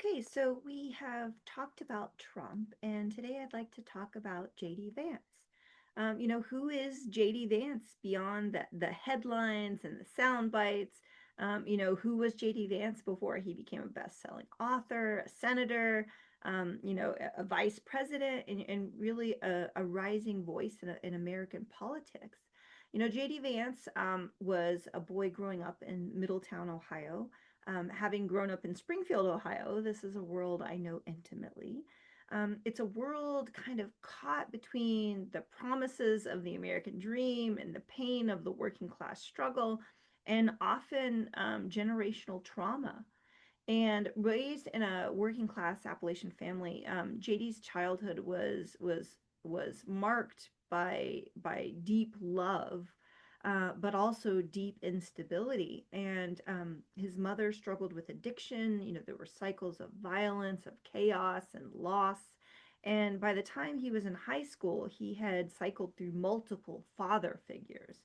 Okay, so we have talked about Trump, and today I'd like to talk about JD Vance. Who is JD Vance beyond the headlines and the sound bites? Who was JD Vance before he became a best-selling author, a senator, a vice president, and really a rising voice in American politics? JD Vance was a boy growing up in Middletown, Ohio. Having grown up in Springfield, Ohio, this is a world I know intimately. It's a world kind of caught between the promises of the American dream and the pain of the working class struggle, and often generational trauma. And raised in a working class Appalachian family, JD's childhood was marked by deep love, but also deep instability. And his mother struggled with addiction. There were cycles of violence, of chaos, and loss. And by the time he was in high school, he had cycled through multiple father figures.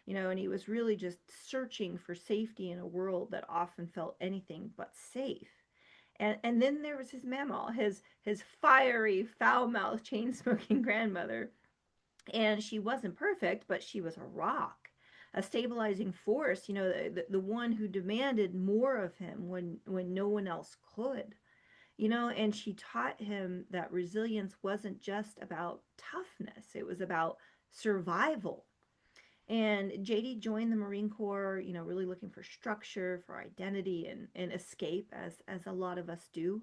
And he was really just searching for safety in a world that often felt anything but safe. And then there was his mama, his fiery, foul-mouthed, chain-smoking grandmother, and she wasn't perfect, but she was a rock, a stabilizing force, the one who demanded more of him when no one else could. And she taught him that resilience wasn't just about toughness, it was about survival. And JD joined the Marine Corps, really looking for structure, for identity, and escape, as a lot of us do.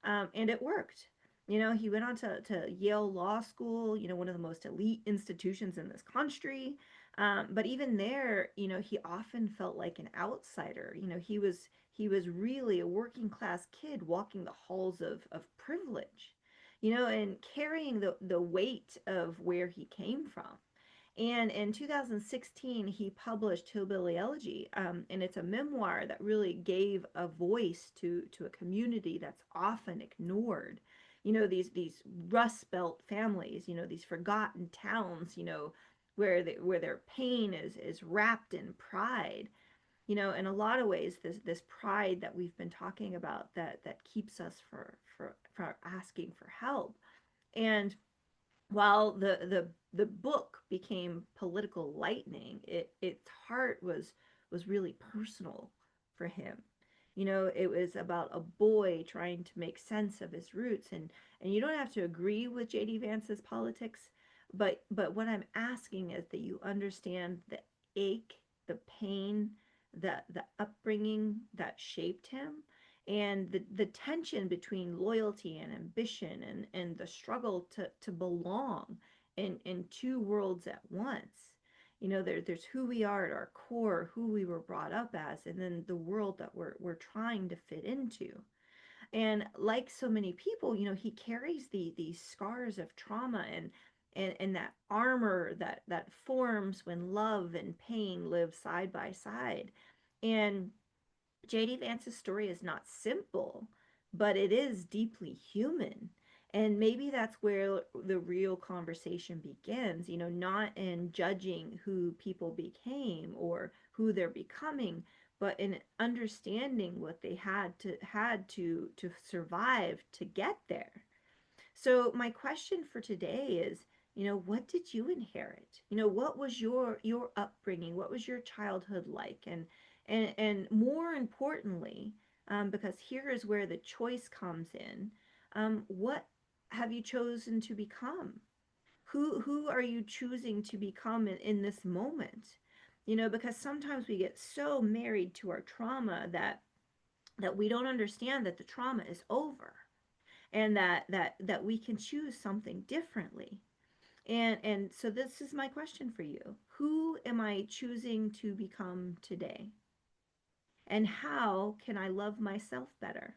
And it worked. He went on to Yale Law School, one of the most elite institutions in this country. But even there, he often felt like an outsider. He was really a working class kid walking the halls of privilege, and carrying the weight of where he came from. And in 2016, he published Hillbilly Elegy, and it's a memoir that really gave a voice to a community that's often ignored. These Rust Belt families, these forgotten towns, where their pain is wrapped in pride. In a lot of ways, this pride that we've been talking about that keeps us for asking for help. And while the book became political lightning, its heart was really personal for him. It was about a boy trying to make sense of his roots, and you don't have to agree with JD Vance's politics, but what I'm asking is that you understand the ache, the pain, the upbringing that shaped him, and the tension between loyalty and ambition, and the struggle to belong in two worlds at once. There's who we are at our core, who we were brought up as, and then the world that we're trying to fit into. And like so many people, he carries these scars of trauma, and that armor that forms when love and pain live side by side. And JD Vance's story is not simple, but it is deeply human. And maybe that's where the real conversation begins, not in judging who people became or who they're becoming, but in understanding what they had to survive to get there. So my question for today is, what did you inherit? What was your upbringing? What was your childhood like? And more importantly, because here is where the choice comes in, what have you chosen to become? Who are you choosing to become in this moment? Because sometimes we get so married to our trauma that we don't understand that the trauma is over, and that we can choose something differently. And so this is my question for you. Who am I choosing to become today? And how can I love myself better?